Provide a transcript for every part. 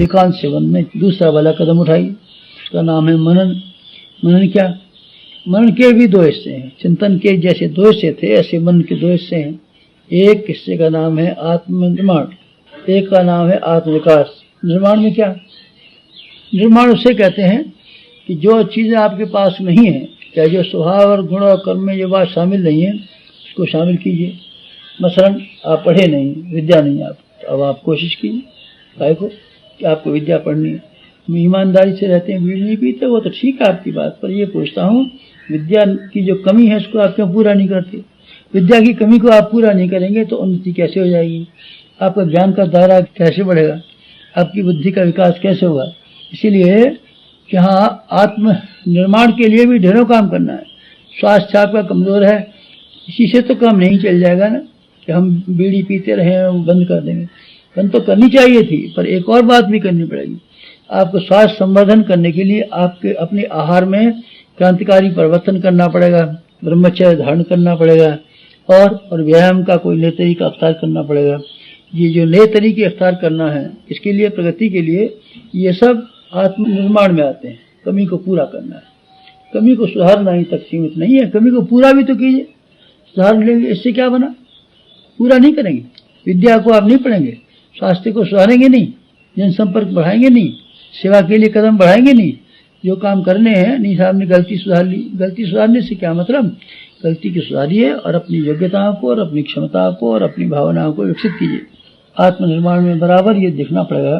एकांत सेवन में दूसरा वाला कदम उठाइए, उसका नाम है मनन। मनन क्या? मन के भी दो हिस्से हैं। चिंतन के जैसे दो हिस्से थे, ऐसे मन के दो हिस्से हैं। एक हिस्से का नाम है आत्मनिर्माण, एक का नाम है आत्मविकास। निर्माण में क्या? निर्माण उसे कहते हैं कि जो चीज़ें आपके पास नहीं है, या जो स्वभाव और गुण और कर्म में जो बात शामिल नहीं है, उसको शामिल कीजिए। मसलन आप पढ़े नहीं, विद्या नहीं आप, तो अब आप कोशिश कीजिए काय को कि आपको विद्या पढ़नी है। ईमानदारी से रहते हैं, बीड़ी नहीं पीते, वो तो ठीक है आपकी बात, पर ये पूछता हूँ विद्या की जो कमी है उसको आप क्यों पूरा नहीं करते? विद्या की कमी को आप पूरा नहीं करेंगे तो उन्नति कैसे हो जाएगी? आपका ज्ञान का दायरा कैसे बढ़ेगा? आपकी बुद्धि का विकास कैसे होगा? इसीलिए कि हाँ, आत्म निर्माण के लिए भी ढेरों काम करना है। स्वास्थ्य आपका कमज़ोर है, इसी से तो काम नहीं चल जाएगा ना कि हम बीड़ी पीते रहें और बंद कर देंगे। बंद तो करनी चाहिए थी, पर एक और बात भी करनी पड़ेगी। आपको स्वास्थ्य संवर्धन करने के लिए आपके अपने आहार में क्रांतिकारी परिवर्तन करना पड़ेगा, ब्रह्मचर्य धारण करना पड़ेगा, और व्यायाम का कोई नए तरीका अख्तियार करना पड़ेगा। ये जो नए तरीके अख्तियार करना है, इसके लिए प्रगति के लिए ये सब आत्मनिर्माण में आते हैं। कमी को पूरा करना है, कमी को सुधारना ही तक सीमित नहीं है, कमी को पूरा भी तो कीजिए। सुधार लेंगे इससे क्या बना? पूरा नहीं करेंगे, विद्या को आप नहीं पढ़ेंगे, स्वास्थ्य को सुधारेंगे नहीं, जनसंपर्क बढ़ाएंगे नहीं, सेवा के लिए कदम बढ़ाएंगे नहीं। जो काम करने हैं, नहीं साहब ने गलती सुधार ली, गलती सुधारने से क्या मतलब? गलती को सुधारिए और अपनी योग्यताओं को और अपनी क्षमताओं को और अपनी भावनाओं को विकसित कीजिए। आत्मनिर्माण में बराबर ये देखना पड़ेगा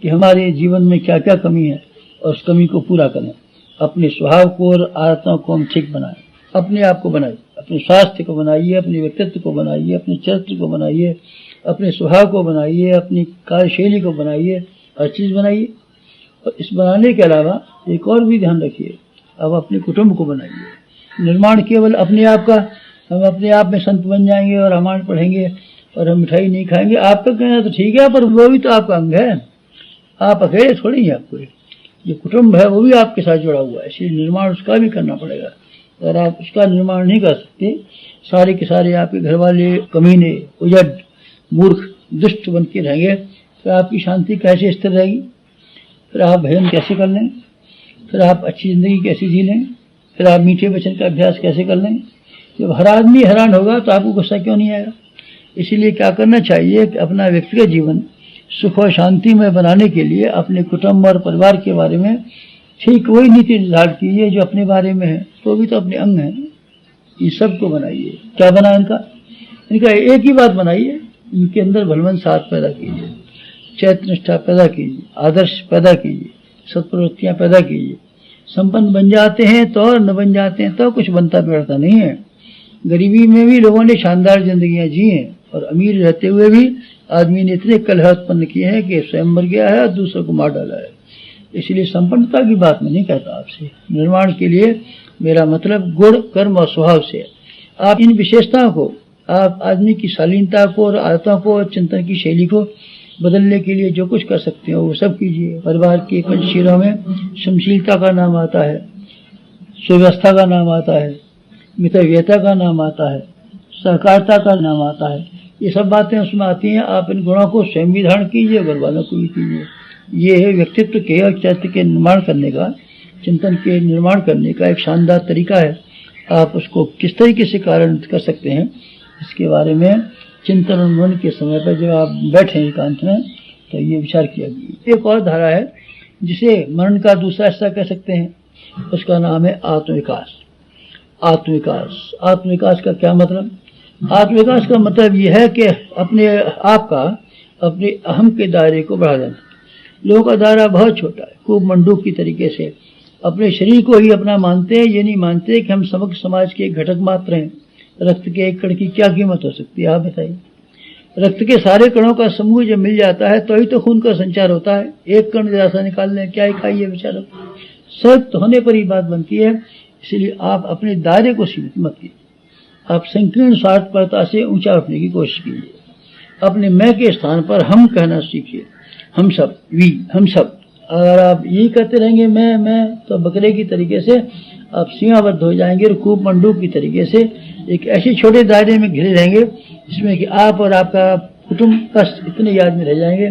कि हमारे जीवन में क्या क्या कमी है और उस कमी को पूरा करें। अपने स्वभाव को और आदतों को हम ठीक बनाएं, अपने आप को बनाइए, अपने स्वास्थ्य को बनाइए, अपने व्यक्तित्व को बनाइए, अपने चरित्र को बनाइए, अपने स्वभाव को बनाइए, अपनी कार्यशैली को बनाइए, हर चीज़ बनाइए। और इस बनाने के अलावा एक और भी ध्यान रखिए, अब अपने कुटुंब को बनाइए। निर्माण केवल अपने आप का, हम अपने आप में संत बन जाएंगे और रामायण पढ़ेंगे और हम मिठाई नहीं खाएंगे, आपका कहना तो ठीक है, पर वो भी तो आपका अंग है, आप अकेले थोड़ी हैं। आपको जो कुटुंब है वो भी आपके साथ जुड़ा हुआ है, इसलिए निर्माण उसका भी करना पड़ेगा। अगर आप उसका निर्माण नहीं कर सकते, सारे के सारे आपके घर वाले कमीने, उजड़, मूर्ख, दुष्ट बन के रहेंगे, तो आपकी शांति कैसे स्थिर रहेगी? फिर आप भजन कैसे कर लें? फिर आप अच्छी ज़िंदगी कैसे जी लें? फिर आप मीठे वचन का अभ्यास कैसे कर लें? जब हर आदमी हैरान होगा तो आपको गुस्सा क्यों नहीं आएगा? इसीलिए क्या करना चाहिए कि अपना व्यक्तिगत जीवन सुख और शांति में बनाने के लिए अपने कुटुंब और परिवार के बारे में ठीक वही नीति निर्धारित कीजिए जो अपने बारे में है, तो भी तो अपने अंग हैं, ये सबको बनाइए। क्या बना इनका एक ही बात बनाइए, इनके अंदर भलवन साथ पैदा कीजिए, चैत्र निष्ठा पैदा कीजिए, आदर्श पैदा कीजिए, सत्प्रवृत्तियाँ पैदा कीजिए। संपन्न बन जाते हैं तो, और न बन जाते हैं तो कुछ बनता बिगड़ता नहीं है। गरीबी में भी लोगों ने शानदार जिंदगियां जी हैं, और अमीर रहते हुए भी आदमी ने इतने कलह उत्पन्न किए हैं कि स्वयं मर गया है और दूसरों को मार डाला है। इसलिए संपन्नता की बात मैं नहीं कहता आपसे, निर्माण के लिए मेरा मतलब गुण, कर्म और स्वभाव से। आप इन विशेषताओं को, आप आदमी की शालीनता को और आदतों को और चिंतन की शैली को बदलने के लिए जो कुछ कर सकते हो वो सब कीजिए। परिवार के पंचशीलों में क्षमशीलता का नाम आता है, सुव्यवस्था का नाम आता है, मितव्ययता का नाम आता है, सहकारिता का नाम आता है। ये सब बातें उसमें आती हैं। आप इन गुणों को स्वयं भी धारण कीजिए, घर वालों को भी कीजिए। ये है व्यक्तित्व के और चरित्र के निर्माण करने का, चिंतन के निर्माण करने का एक शानदार तरीका है। आप उसको किस तरीके से कार्यान्वित कर सकते हैं, इसके बारे में चिंतन और मनन के समय पर जब आप बैठे एकांत में, तो ये विचार किया गया। एक और धारा है जिसे मनन का दूसरा हिस्सा कह सकते हैं, उसका नाम है आत्मविकास। आत्मविकास, आत्मविकास का क्या मतलब? आत्मविकास का मतलब यह है कि अपने आप का, अपने अहम के दायरे को बढ़ा देना। लोगों का दायरा बहुत छोटा है, खूब मंडूक की तरीके से अपने शरीर को ही अपना मानते हैं। ये नहीं मानते कि हम समग्र समाज के एक घटक मात्र हैं। रक्त के एक कण की क्या कीमत हो सकती है, आप बताइए। रक्त के सारे कणों का समूह जब मिल जाता है तो ही तो खून का संचार होता है। एक कण जरा सा निकाल लें, क्या ही खाइए बेचारा, सख्त होने पर ही बात बनती है। इसलिए आप अपने दायरे को सीमित मत कीजिए, आप संकीर्ण स्वार्थपरता से ऊंचा उठने की कोशिश कीजिए। अपने मैं के स्थान पर हम कहना सीखिए, हम सब, वी, हम सब। अगर आप यही कहते रहेंगे मैं, तो बकरे की तरीके से आप सीमाबद्ध हो जाएंगे और खूब मंडूक की तरीके से एक ऐसे छोटे दायरे में घिरे रहेंगे जिसमें कि आप और आपका कुटुंब बस इतने याद में रह जाएंगे।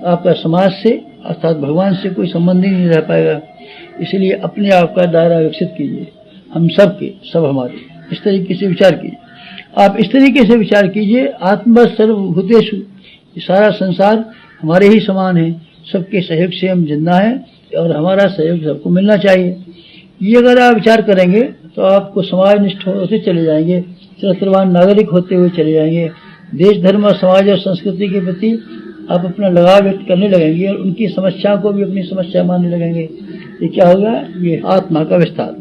आपका समाज से अर्थात भगवान से कोई संबंध ही नहीं रह पाएगा। इसलिए अपने आप का दायरा विकसित कीजिए, हम सब के सब हमारे, इस तरीके से विचार कीजिए। आप इस तरीके से विचार कीजिए, आत्मा सर्वभूतेषु, सारा संसार हमारे ही समान है, सबके सहयोग से हम जिंदा हैं और हमारा सहयोग सबको मिलना चाहिए। ये अगर आप विचार करेंगे तो आपको समाजनिष्ठ होते चले जाएंगे, चरित्रवान नागरिक होते हुए चले जाएंगे। देश, धर्म और समाज और संस्कृति के प्रति आप अपना लगाव व्यक्त करने लगेंगे और उनकी समस्याओं को भी अपनी समस्या मानने लगेंगे। ये क्या होगा? ये आत्मा का विस्तार।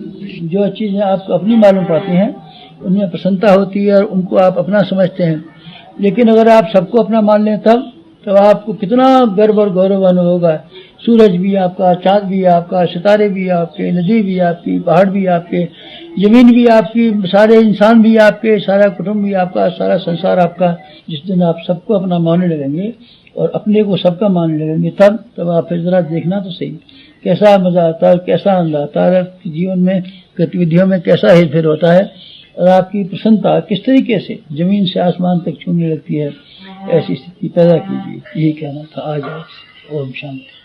जो चीज़ें आपको अपनी मालूम पड़ती हैं उनमें प्रसन्नता होती है और उनको आप अपना समझते हैं। लेकिन अगर आप सबको अपना मान लें तब आपको कितना गर्व और गौरव अनुभव होगा। सूरज भी आपका, चाँद भी आपका, सितारे भी आपके, नदी भी आपकी, पहाड़ भी आपके, जमीन भी आपकी, सारे इंसान भी आपके, सारा कुटुंब भी आपका, सारा संसार आपका। जिस दिन आप सबको अपना मानने लगेंगे और अपने को सबका मानने लगेंगे तब आप फिर जरा देखना तो सही कैसा मजा आता है, कैसा आनंद आता है, आपके जीवन में गतिविधियों में कैसा हेरफेर होता है और आपकी प्रसन्नता किस तरीके से जमीन से आसमान तक छूने लगती है। ऐसी स्थिति पैदा कीजिए, यही कहना था आज। ओम शांति।